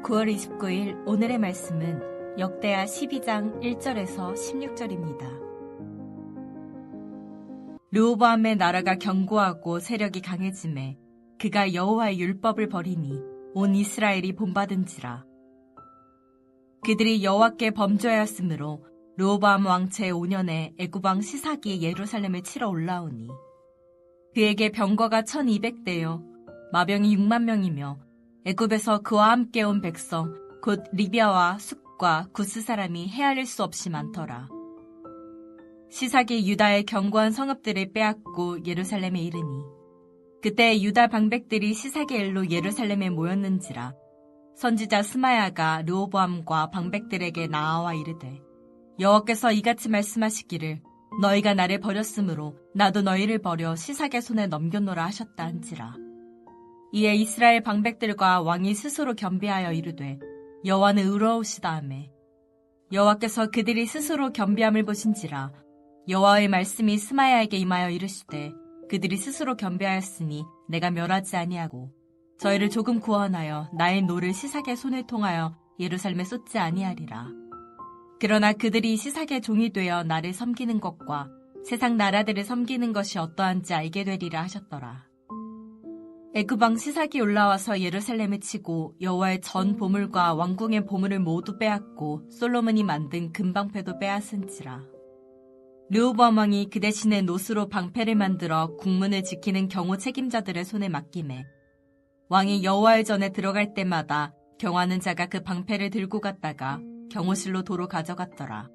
9월 29일 오늘의 말씀은 역대하 12장 1절에서 16절입니다. 르호보암의 나라가 견고하고 세력이 강해지매 그가 여호와의 율법을 버리니 온 이스라엘이 본받은지라. 그들이 여호와께 범죄하였으므로 르호보암 왕 제5년에 애굽 왕 시삭이 예루살렘을 치러 올라오니 그에게 병거가 1200대요 마병이 6만 명이며 애굽에서 그와 함께 온 백성 곧 리비아와 숫과 구스 사람이 헤아릴 수 없이 많더라. 시삭이 유다의 견고한 성읍들을 빼앗고 예루살렘에 이르니 그때 유다 방백들이 시삭의 일로 예루살렘에 모였는지라. 선지자 스마야가 르호보암과 방백들에게 나아와 이르되 여호와께서 이같이 말씀하시기를 너희가 나를 버렸으므로 나도 너희를 버려 시삭의 손에 넘겨노라 하셨다 한지라. 이에 이스라엘 방백들과 왕이 스스로 겸비하여 이르되 여호와는 의로우시다 하매 여호와께서 그들이 스스로 겸비함을 보신지라. 여호와의 말씀이 스마야에게 임하여 이르시되 그들이 스스로 겸비하였으니 내가 멸하지 아니하고 저희를 조금 구원하여 나의 노를 시삭의 손을 통하여 예루살렘에 쏟지 아니하리라. 그러나 그들이 시삭의 종이 되어 나를 섬기는 것과 세상 나라들을 섬기는 것이 어떠한지 알게 되리라 하셨더라. 애굽 왕 시삭이 올라와서 예루살렘을 치고 여호와의 전 보물과 왕궁의 보물을 모두 빼앗고 솔로몬이 만든 금방패도 빼앗은지라. 르호보암 왕이 그 대신에 노스로 방패를 만들어 국문을 지키는 경호 책임자들의 손에 맡기매 왕이 여호와의 전에 들어갈 때마다 경호하는 자가 그 방패를 들고 갔다가 경호실로 도로 가져갔더라.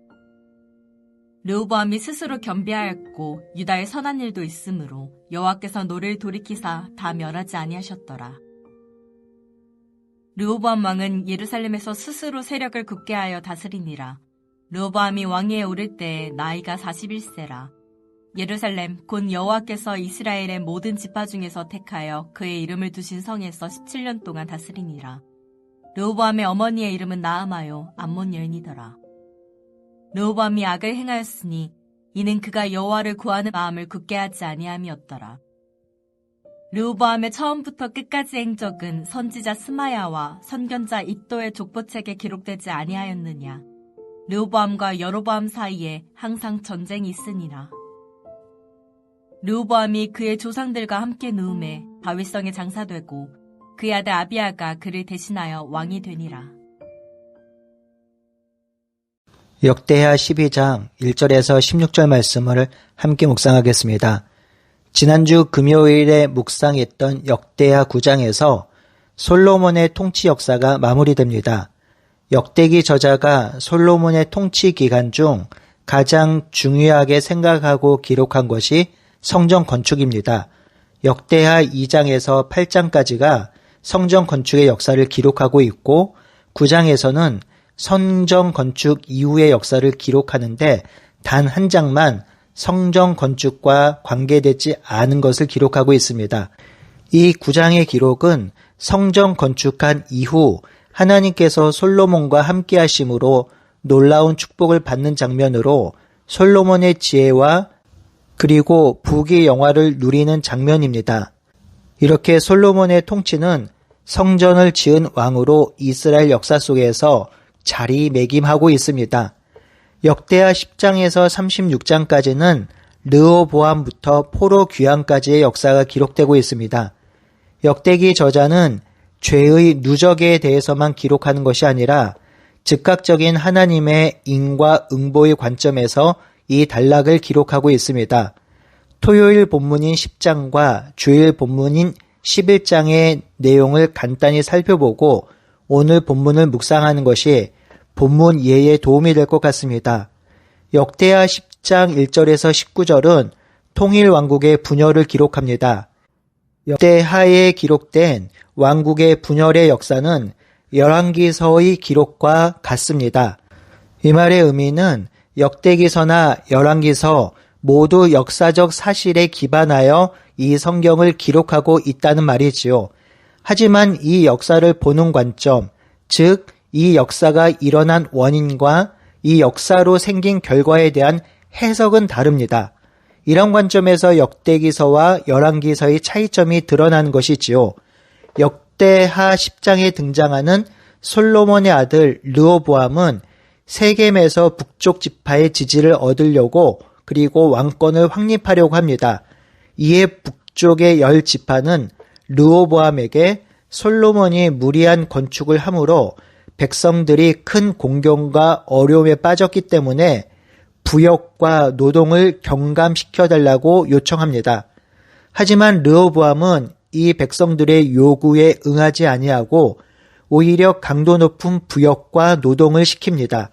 르호보암이 스스로 겸비하였고 유다의 선한 일도 있으므로 여호와께서 노를 돌이키사 다 멸하지 아니하셨더라. 르호보암 왕은 예루살렘에서 스스로 세력을 굳게 하여 다스리니라. 르호보암이 왕위에 오를 때에 나이가 41세라. 예루살렘 곧 여호와께서 이스라엘의 모든 지파 중에서 택하여 그의 이름을 두신 성에서 17년 동안 다스리니라. 르호보암의 어머니의 이름은 나아마요 암몬 여인이더라. 르호보암이 악을 행하였으니 이는 그가 여호와를 구하는 마음을 굳게 하지 아니함이었더라. 르호보암의 처음부터 끝까지 행적은 선지자 스마야와 선견자 iddo의 족보책에 기록되지 아니하였느냐. 르호보암과 여로보암 사이에 항상 전쟁이 있으니라. 르호보암이 그의 조상들과 함께 누움에 다윗성에 장사되고 그의 아들 아비야가 그를 대신하여 왕이 되니라. 역대하 12장 1절에서 16절 말씀을 함께 묵상하겠습니다. 지난주 금요일에 묵상했던 역대하 9장에서 솔로몬의 통치 역사가 마무리됩니다. 역대기 저자가 솔로몬의 통치 기간 중 가장 중요하게 생각하고 기록한 것이 성전 건축입니다. 역대하 2장에서 8장까지가 성전 건축의 역사를 기록하고 있고 9장에서는 성전 건축 이후의 역사를 기록하는데 단 한 장만 성전 건축과 관계되지 않은 것을 기록하고 있습니다. 이 9장의 기록은 성전 건축한 이후 하나님께서 솔로몬과 함께 하심으로 놀라운 축복을 받는 장면으로 솔로몬의 지혜와 그리고 부귀 영화를 누리는 장면입니다. 이렇게 솔로몬의 통치는 성전을 지은 왕으로 이스라엘 역사 속에서 자리매김하고 있습니다. 역대하 10장에서 36장까지는 르호보암부터 포로 귀환까지의 역사가 기록되고 있습니다. 역대기 저자는 죄의 누적에 대해서만 기록하는 것이 아니라 즉각적인 하나님의 인과 응보의 관점에서 이 단락을 기록하고 있습니다. 토요일 본문인 10장과 주일 본문인 11장의 내용을 간단히 살펴보고 오늘 본문을 묵상하는 것이 본문 이해에 도움이 될 것 같습니다. 역대하 10장 1절에서 19절은 통일왕국의 분열을 기록합니다. 역대하에 기록된 왕국의 분열의 역사는 열왕기서의 기록과 같습니다. 이 말의 의미는 역대기서나 열왕기서 모두 역사적 사실에 기반하여 이 성경을 기록하고 있다는 말이지요. 하지만 이 역사를 보는 관점, 즉 이 역사가 일어난 원인과 이 역사로 생긴 결과에 대한 해석은 다릅니다. 이런 관점에서 역대기서와 열왕기서의 차이점이 드러나는 것이지요. 역대하 10장에 등장하는 솔로몬의 아들 르호보암은 세겜에서 북쪽 지파의 지지를 얻으려고 그리고 왕권을 확립하려고 합니다. 이에 북쪽의 10지파는 르호보암에게 솔로몬이 무리한 건축을 함으로 백성들이 큰 공경과 어려움에 빠졌기 때문에 부역과 노동을 경감시켜달라고 요청합니다. 하지만 르호보암은 이 백성들의 요구에 응하지 아니하고 오히려 강도 높은 부역과 노동을 시킵니다.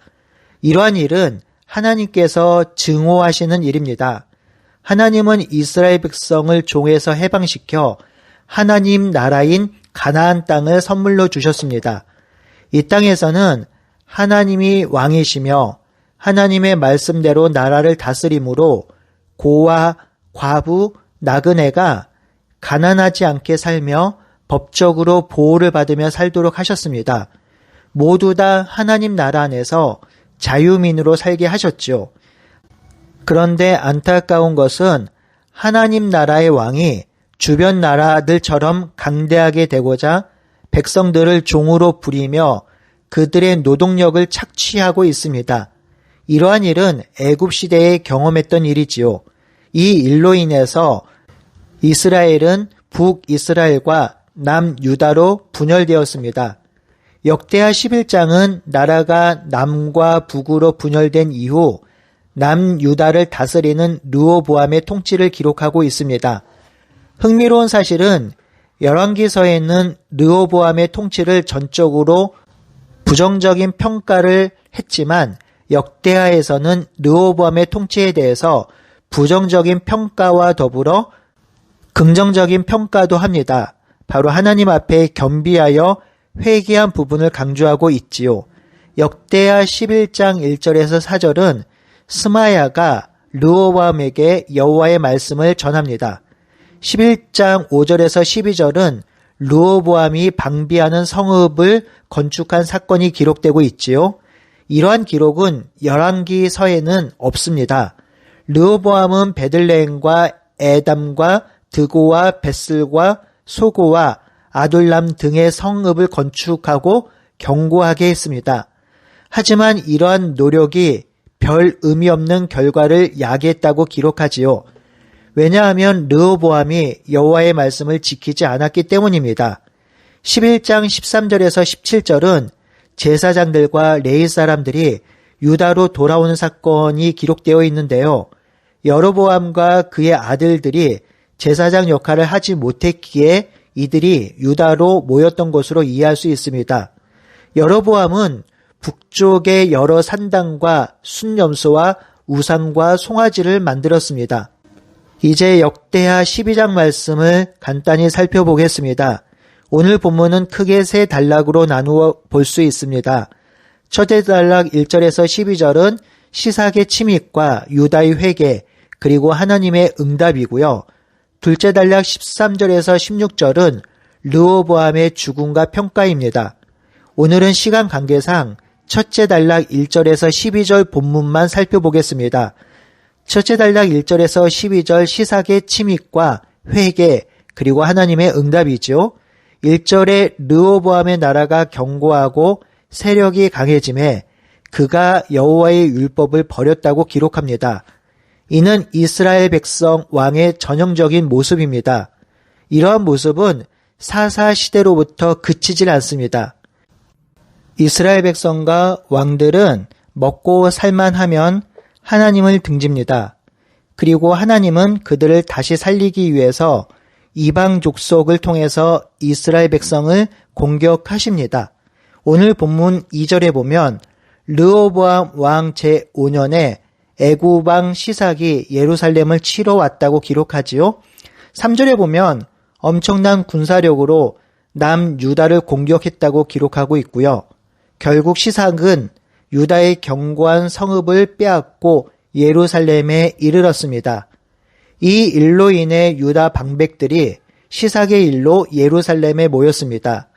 이러한 일은 하나님께서 증오하시는 일입니다. 하나님은 이스라엘 백성을 종에서 해방시켜 하나님 나라인 가나안 땅을 선물로 주셨습니다. 이 땅에서는 하나님이 왕이시며 하나님의 말씀대로 나라를 다스림으로 고와 과부, 나그네가 가난하지 않게 살며 법적으로 보호를 받으며 살도록 하셨습니다. 모두 다 하나님 나라 안에서 자유민으로 살게 하셨죠. 그런데 안타까운 것은 하나님 나라의 왕이 주변 나라들처럼 강대하게 되고자 백성들을 종으로 부리며 그들의 노동력을 착취하고 있습니다. 이러한 일은 애굽 시대에 경험했던 일이지요. 이 일로 인해서 이스라엘은 북이스라엘과 남유다로 분열되었습니다. 역대하 11장은 나라가 남과 북으로 분열된 이후 남유다를 다스리는 르호보암의 통치를 기록하고 있습니다. 흥미로운 사실은 열왕기서에는 르호보암의 통치를 전적으로 부정적인 평가를 했지만 역대하에서는 르호보암의 통치에 대해서 부정적인 평가와 더불어 긍정적인 평가도 합니다. 바로 하나님 앞에 겸비하여 회개한 부분을 강조하고 있지요. 역대하 11장 1절에서 4절은 스마야가 르호보암에게 여호와의 말씀을 전합니다. 11장 5절에서 12절은 르호보암이 방비하는 성읍을 건축한 사건이 기록되고 있지요. 이러한 기록은 열왕기서에는 없습니다. 르호보암은 베들레헴과 에담과 드고와 벳슬과 소고와 아둘람 등의 성읍을 건축하고 견고하게 했습니다. 하지만 이러한 노력이 별 의미 없는 결과를 야기했다고 기록하지요. 왜냐하면 르호보암이 여호와의 말씀을 지키지 않았기 때문입니다. 11장 13절에서 17절은 제사장들과 레위 사람들이 유다로 돌아오는 사건이 기록되어 있는데요. 여로보암과 그의 아들들이 제사장 역할을 하지 못했기에 이들이 유다로 모였던 것으로 이해할 수 있습니다. 여로보암은 북쪽의 여러 산당과 순염소와 우상과 송아지를 만들었습니다. 이제 역대하 12장 말씀을 간단히 살펴보겠습니다. 오늘 본문은 크게 세 단락으로 나누어 볼 수 있습니다. 첫째 단락 1절에서 12절은 시삭의 침입과 유다의 회개 그리고 하나님의 응답이고요. 둘째 단락 13절에서 16절은 르호보암의 죽음과 평가입니다. 오늘은 시간 관계상 첫째 단락 1절에서 12절 본문만 살펴보겠습니다. 첫째 단락 1절에서 12절 시삭의 침입과 회개 그리고 하나님의 응답이죠. 1절에 르호보암의 나라가 견고하고 세력이 강해짐에 그가 여호와의 율법을 버렸다고 기록합니다. 이는 이스라엘 백성 왕의 전형적인 모습입니다. 이러한 모습은 사사 시대로부터 그치질 않습니다. 이스라엘 백성과 왕들은 먹고 살만하면 하나님을 등집니다. 그리고 하나님은 그들을 다시 살리기 위해서 이방 족속을 통해서 이스라엘 백성을 공격하십니다. 오늘 본문 2절에 보면 르호보암 왕 제5년에 애굽 왕 시삭이 예루살렘을 치러 왔다고 기록하지요. 3절에 보면 엄청난 군사력으로 남유다를 공격했다고 기록하고 있고요. 결국 시삭은 유다의 견고한 성읍을 빼앗고 예루살렘에 이르렀습니다. 이 일로 인해 유다 방백들이 시삭의 일로 예루살렘에 모였습니다.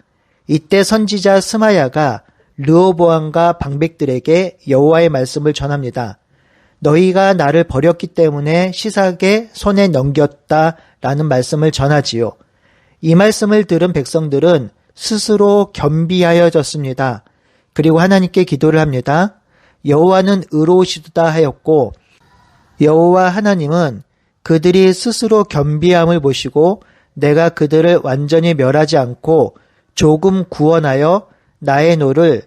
이때 선지자 스마야가 르호보암과 방백들에게 여호와의 말씀을 전합니다. 너희가 나를 버렸기 때문에 시삭의 손에 넘겼다라는 말씀을 전하지요. 이 말씀을 들은 백성들은 스스로 겸비하여졌습니다. 그리고 하나님께 기도를 합니다. 여호와는 의로우시도다 하였고 여호와 하나님은 그들이 스스로 겸비함을 보시고 내가 그들을 완전히 멸하지 않고 조금 구원하여 나의 노를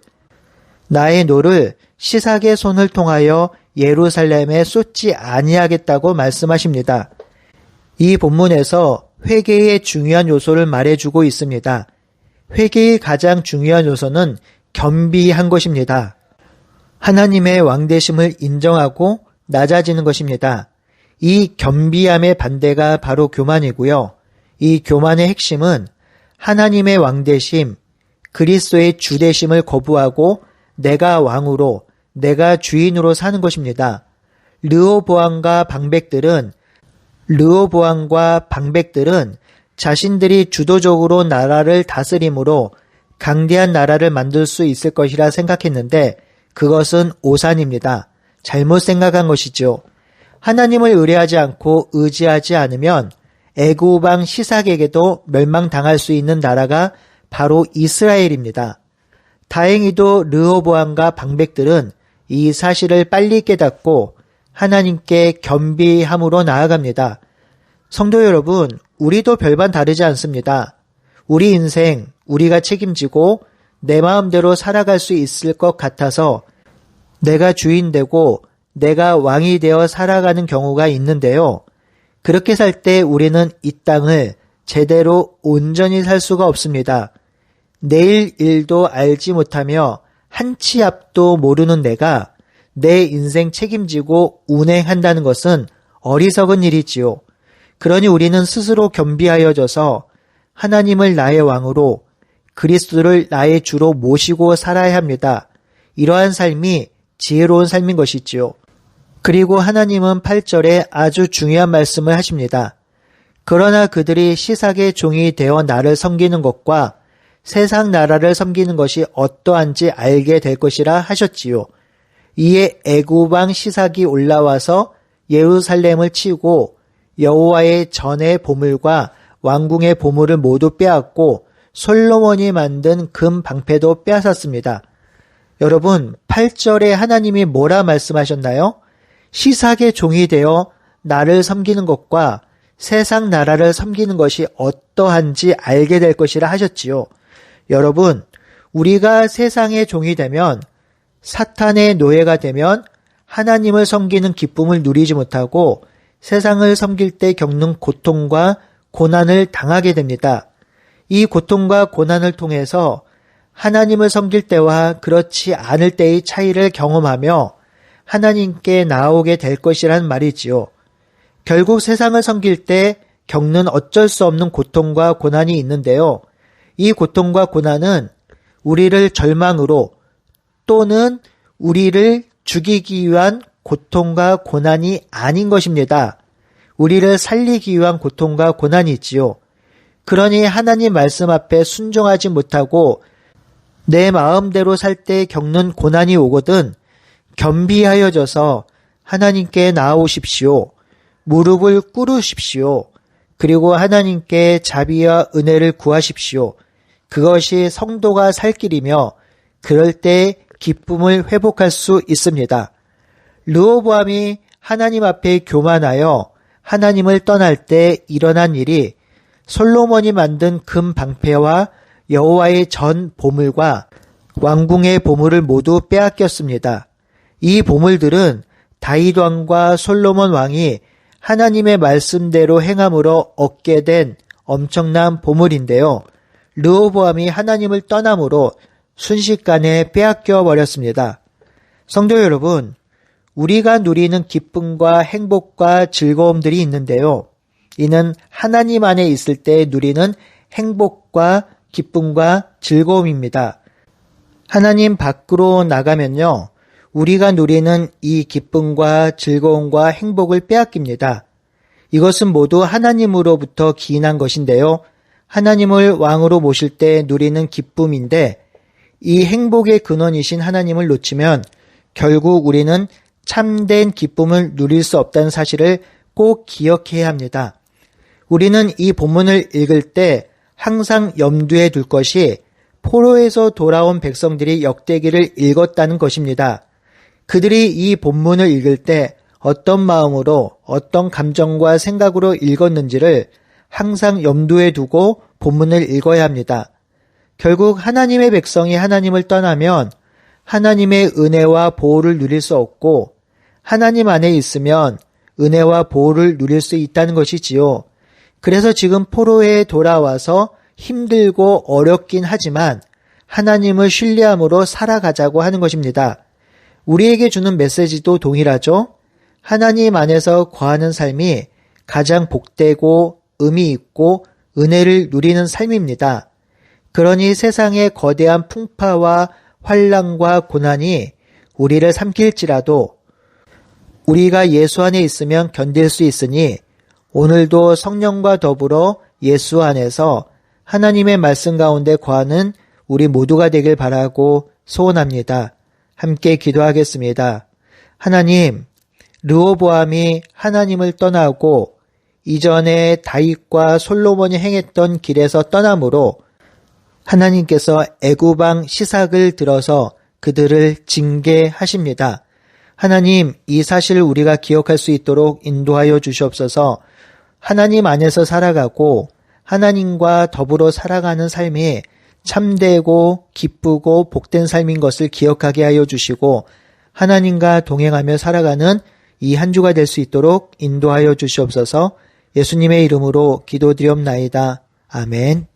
시삭의 손을 통하여 예루살렘에 쏟지 아니하겠다고 말씀하십니다. 이 본문에서 회개의 중요한 요소를 말해주고 있습니다. 회개의 가장 중요한 요소는 겸비한 것입니다. 하나님의 왕되심을 인정하고 낮아지는 것입니다. 이 겸비함의 반대가 바로 교만이고요. 이 교만의 핵심은 하나님의 왕되심, 그리스도의 주되심을 거부하고 내가 왕으로, 내가 주인으로 사는 것입니다. 르호보암과 방백들은 자신들이 주도적으로 나라를 다스림으로 강대한 나라를 만들 수 있을 것이라 생각했는데 그것은 오산입니다. 잘못 생각한 것이죠. 하나님을 의뢰하지 않고 의지하지 않으면 애굽 왕 시삭에게도 멸망당할 수 있는 나라가 바로 이스라엘입니다. 다행히도 르호보암과 방백들은 이 사실을 빨리 깨닫고 하나님께 겸비함으로 나아갑니다. 성도 여러분, 우리도 별반 다르지 않습니다. 우리 인생, 우리가 책임지고 내 마음대로 살아갈 수 있을 것 같아서 내가 주인 되고 내가 왕이 되어 살아가는 경우가 있는데요. 그렇게 살 때 우리는 이 땅을 제대로 온전히 살 수가 없습니다. 내일 일도 알지 못하며 한 치 앞도 모르는 내가 내 인생 책임지고 운행한다는 것은 어리석은 일이지요. 그러니 우리는 스스로 겸비하여져서 하나님을 나의 왕으로 그리스도를 나의 주로 모시고 살아야 합니다. 이러한 삶이 지혜로운 삶인 것이지요. 그리고 하나님은 8절에 아주 중요한 말씀을 하십니다. 그러나 그들이 시삭의 종이 되어 나를 섬기는 것과 세상 나라를 섬기는 것이 어떠한지 알게 될 것이라 하셨지요. 이에 애굽 왕 시삭이 올라와서 예루살렘을 치고 여호와의 전의 보물과 왕궁의 보물을 모두 빼앗고 솔로몬이 만든 금 방패도 빼앗았습니다. 여러분, 8절에 하나님이 뭐라 말씀하셨나요? 시삭의 종이 되어 나를 섬기는 것과 세상 나라를 섬기는 것이 어떠한지 알게 될 것이라 하셨지요. 여러분, 우리가 세상의 종이 되면 사탄의 노예가 되면 하나님을 섬기는 기쁨을 누리지 못하고 세상을 섬길 때 겪는 고통과 고난을 당하게 됩니다. 이 고통과 고난을 통해서 하나님을 섬길 때와 그렇지 않을 때의 차이를 경험하며 하나님께 나아오게 될 것이란 말이지요. 결국 세상을 섬길 때 겪는 어쩔 수 없는 고통과 고난이 있는데요. 이 고통과 고난은 우리를 절망으로 또는 우리를 죽이기 위한 고통과 고난이 아닌 것입니다. 우리를 살리기 위한 고통과 고난이지요. 그러니 하나님 말씀 앞에 순종하지 못하고 내 마음대로 살 때 겪는 고난이 오거든 겸비하여져서 하나님께 나아오십시오. 무릎을 꿇으십시오. 그리고 하나님께 자비와 은혜를 구하십시오. 그것이 성도가 살 길이며 그럴 때 기쁨을 회복할 수 있습니다. 르호보암이 하나님 앞에 교만하여 하나님을 떠날 때 일어난 일이 솔로몬이 만든 금 방패와 여호와의 전 보물과 왕궁의 보물을 모두 빼앗겼습니다. 이 보물들은 다윗 왕과 솔로몬 왕이 하나님의 말씀대로 행함으로 얻게 된 엄청난 보물인데요. 르호보암이 하나님을 떠남으로 순식간에 빼앗겨 버렸습니다. 성도 여러분, 우리가 누리는 기쁨과 행복과 즐거움들이 있는데요. 이는 하나님 안에 있을 때 누리는 행복과 기쁨과 즐거움입니다. 하나님 밖으로 나가면요, 우리가 누리는 이 기쁨과 즐거움과 행복을 빼앗깁니다. 이것은 모두 하나님으로부터 기인한 것인데요. 하나님을 왕으로 모실 때 누리는 기쁨인데 이 행복의 근원이신 하나님을 놓치면 결국 우리는 참된 기쁨을 누릴 수 없다는 사실을 꼭 기억해야 합니다. 우리는 이 본문을 읽을 때 항상 염두에 둘 것이 포로에서 돌아온 백성들이 역대기를 읽었다는 것입니다. 그들이 이 본문을 읽을 때 어떤 마음으로 어떤 감정과 생각으로 읽었는지를 항상 염두에 두고 본문을 읽어야 합니다. 결국 하나님의 백성이 하나님을 떠나면 하나님의 은혜와 보호를 누릴 수 없고 하나님 안에 있으면 은혜와 보호를 누릴 수 있다는 것이지요. 그래서 지금 포로에 돌아와서 힘들고 어렵긴 하지만 하나님을 신뢰함으로 살아가자고 하는 것입니다. 우리에게 주는 메시지도 동일하죠. 하나님 안에서 거하는 삶이 가장 복되고 의미 있고 은혜를 누리는 삶입니다. 그러니 세상의 거대한 풍파와 환난과 고난이 우리를 삼킬지라도 우리가 예수 안에 있으면 견딜 수 있으니 오늘도 성령과 더불어 예수 안에서 하나님의 말씀 가운데 거하는 우리 모두가 되길 바라고 소원합니다. 함께 기도하겠습니다. 하나님, 르호보암이 하나님을 떠나고 이전에 다윗과 솔로몬이 행했던 길에서 떠남으로 하나님께서 애굽 왕 시삭을 들어서 그들을 징계하십니다. 하나님, 이 사실을 우리가 기억할 수 있도록 인도하여 주시옵소서. 하나님 안에서 살아가고 하나님과 더불어 살아가는 삶이 참되고 기쁘고 복된 삶인 것을 기억하게 하여 주시고 하나님과 동행하며 살아가는 이 한 주가 될 수 있도록 인도하여 주시옵소서. 예수님의 이름으로 기도드리옵나이다. 아멘.